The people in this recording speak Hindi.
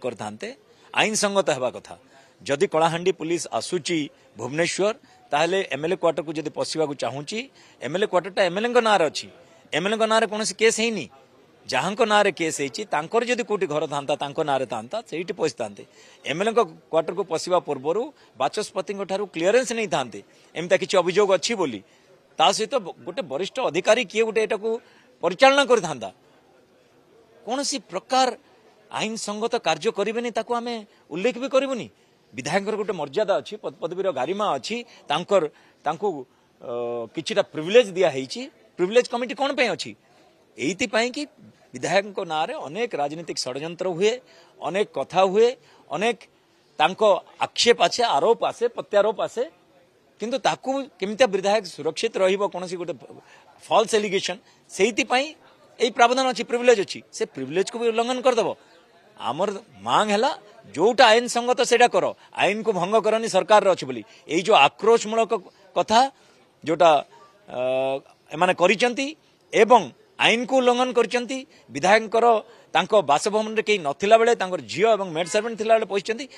करते आईन संगत हवा कथा जदि कलाहांडी पुलिस आसूची भुवनेश्वर ताहले एमएलए क्वार्टर को जदि पशिबा चाहूँगी एमएलए क्वार्टरटा एमएलए ना अच्छी एमएलए ना कौन केस है जहाँ ना केस होकर जदि कौटी घर था ना था से पशि था एमएलए क्वार्टर को पशिबा पूर्व बाचस्पति क्लीयरेंस नहीं था एमता किसी अभियोग अच्छी बोली ता सहित गोटे वरिष्ठ अधिकारी किए गोटे एटा को परिचालना करता कौन सी प्रकार आईन संगत कार्य करेनि ताकू आम उल्लेख भी करूनी विधायक गोटे मर्यादा अच्छी पदवीर गारिमा अच्छी किछिटा प्रिविलेज दिखाई प्रिविलेज कमिटी कौन पे अच्छी एइथिपाई कि विधायक ना अनेक राजनीतिक षड्यंत्र हुए अनेक कथा हुए अनेक आक्षेप आसे आरोप आसे प्रत्यारोप आसे किंतु ताकू केमितिया विधायक सुरक्षित रहिबो कोनसी गोटे फॉल्स एलिगेशन सेइथिपाई एई प्रावधान अच्छी प्रिविलेज अच्छी से प्रिविलेज को भी उल्लंघन करदेव आमर मांग है जोटा आईन संगत सेटा कर आईन को भंग करनी सरकार अच्छी बोली यही जो आक्रोशमूलक कथा जोटा एमाने करिसेंती एवं आईन को उल्लंघन करिसेंती विधायक बासभवन रे कहीं नथिला बेले झील और मेड सर्वेंट थिला बेले पहुंचती।